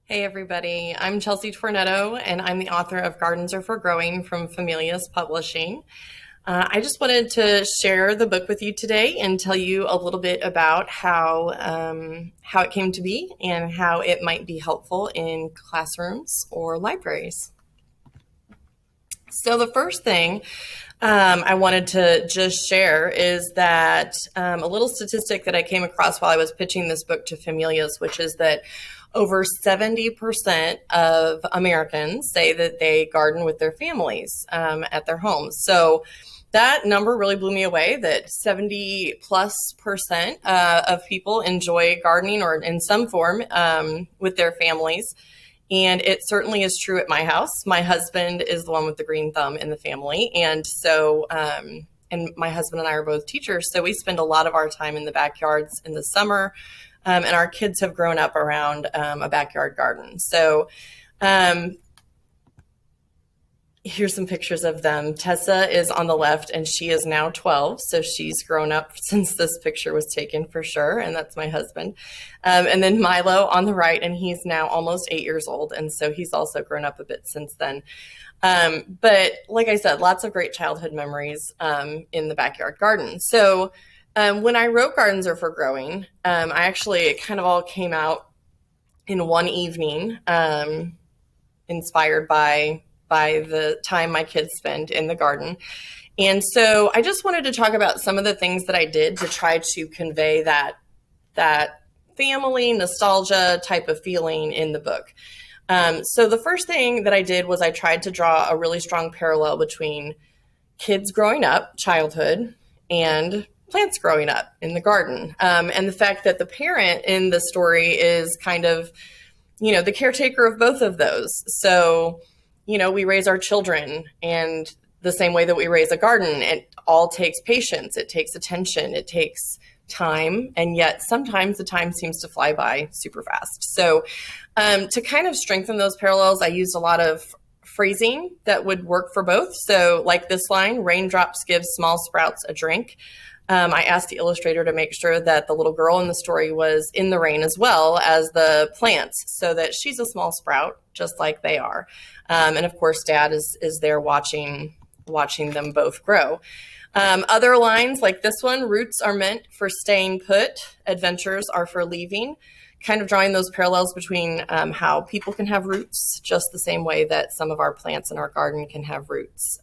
Hey everybody, I'm Chelsea Tornetto and I'm the author of Gardens Are for Growing from Familius Publishing. I just wanted to share the book with you today and tell you a little bit about how it came to be and how it might be helpful in classrooms or libraries. So the first thing I wanted to just share is that a little statistic that I came across while I was pitching this book to Familius, which is that over 70% of Americans say that they garden with their families at their homes. So that number really blew me away, that 70+% of people enjoy gardening or in some form with their families. And it certainly is true at my house. My husband is the one with the green thumb in the family. And so, and my husband and I are both teachers. So we spend a lot of our time in the backyards in the summer. And our kids have grown up around a backyard garden. So here's some pictures of them. Tessa is on the left and she is now 12. So she's grown up since this picture was taken for sure. And that's my husband. And then Milo on the right, and he's now almost 8 years old. And so he's also grown up a bit since then. But like I said, lots of great childhood memories in the backyard garden. So when I wrote Gardens Are for Growing, it kind of all came out in one evening, inspired by the time my kids spend in the garden. And so I just wanted to talk about some of the things that I did to try to convey that family nostalgia type of feeling in the book. So the first thing that I did was I tried to draw a really strong parallel between kids growing up, childhood, and plants growing up in the garden. And the fact that the parent in the story is kind of, the caretaker of both of those. So, we raise our children and the same way that we raise a garden, it all takes patience. It takes attention. It takes time. And yet sometimes the time seems to fly by super fast. So to kind of strengthen those parallels, I used a lot of phrasing that would work for both. So like this line, raindrops give small sprouts a drink. I asked the illustrator to make sure that the little girl in the story was in the rain as well as the plants, so that she's a small sprout, just like they are. And of course, Dad is there watching them both grow. Other lines like this one, roots are meant for staying put, adventures are for leaving, kind of drawing those parallels between how people can have roots, just the same way that some of our plants in our garden can have roots.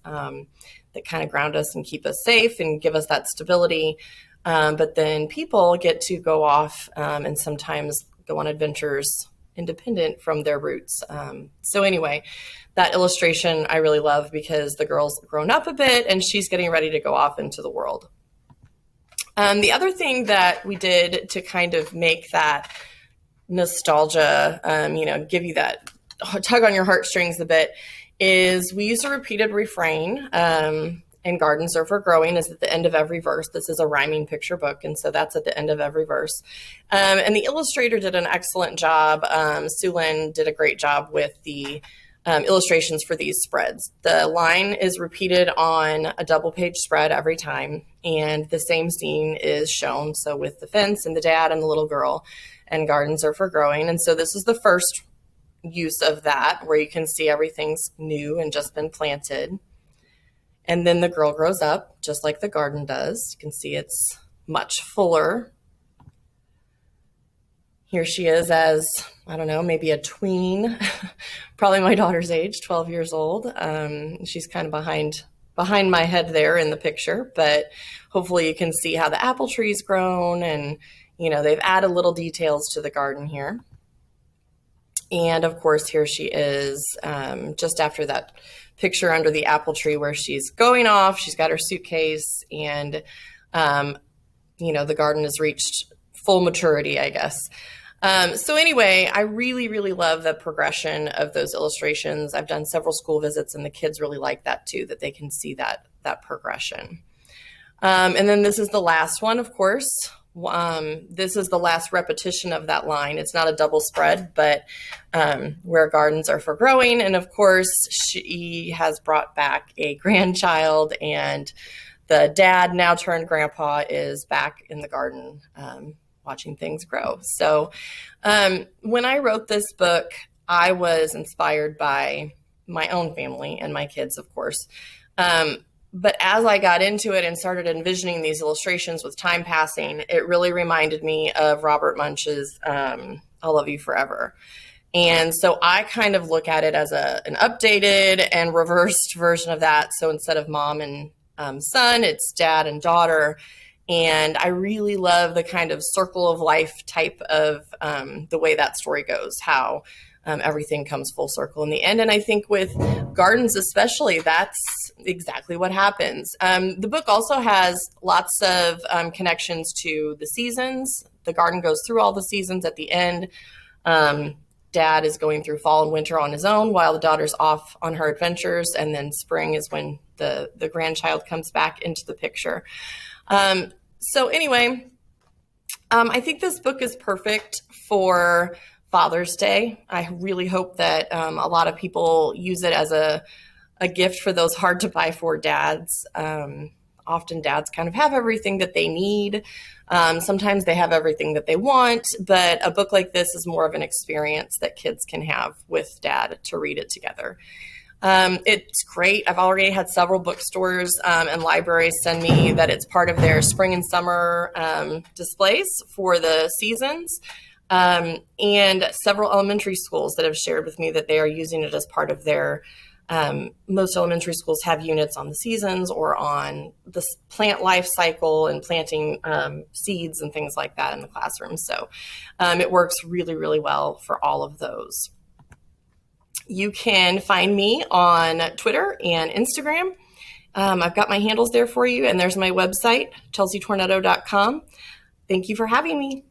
That kind of ground us and keep us safe and give us that stability. But then people get to go off and sometimes go on adventures independent from their roots. So anyway, that illustration I really love because the girl's grown up a bit and she's getting ready to go off into the world. The other thing that we did to kind of make that nostalgia, give you that tug on your heartstrings a bit, is we use a repeated refrain, and Gardens Are for Growing is at the end of every verse. This is a rhyming picture book, and so that's at the end of every verse. And the illustrator did an excellent job. Sue Lynn did a great job with the illustrations for these spreads. The line is repeated on a double page spread every time, and the same scene is shown. So with the fence and the dad and the little girl, and Gardens Are for Growing. And so this is the first use of that, where you can see everything's new and just been planted. And then the girl grows up just like the garden does. You can see it's much fuller. Here she is as, I don't know, maybe a tween, probably my daughter's age, 12 years old. She's kind of behind my head there in the picture, but hopefully you can see how the apple tree's grown, and they've added little details to the garden here. And of course, here she is just after that picture under the apple tree where she's going off. She's got her suitcase, and, the garden has reached full maturity, I guess. So anyway, I really, really love the progression of those illustrations. I've done several school visits, and the kids really like that too, that they can see that progression. And then this is the last one, of course. This is the last repetition of that line. It's not a double spread, but where Gardens Are for Growing. And of course, she has brought back a grandchild, and the dad, now turned grandpa, is back in the garden watching things grow. So when I wrote this book, I was inspired by my own family and my kids, of course. But as I got into it and started envisioning these illustrations with time passing, it really reminded me of Robert Munch's I'll Love You Forever. And so I kind of look at it as an updated and reversed version of that. So instead of mom and son, it's dad and daughter. And I really love the kind of circle of life type of the way that story goes, how everything comes full circle in the end. And I think with gardens especially, that's exactly what happens. The book also has lots of connections to the seasons. The garden goes through all the seasons at the end. Dad is going through fall and winter on his own while the daughter's off on her adventures. And then spring is when the grandchild comes back into the picture. So anyway, I think this book is perfect for Father's Day. I really hope that a lot of people use it as a gift for those hard to buy for dads. Often dads kind of have everything that they need. Sometimes they have everything that they want, but a book like this is more of an experience that kids can have with dad to read it together. It's great. I've already had several bookstores and libraries send me that it's part of their spring and summer displays for the seasons. And several elementary schools that have shared with me that they are using it as part of their most elementary schools have units on the seasons or on the plant life cycle and planting seeds and things like that in the classroom. So it works really, really well for all of those. You can find me on Twitter and Instagram. I've got my handles there for you, and there's my website, chelseatornetto.com. Thank you for having me.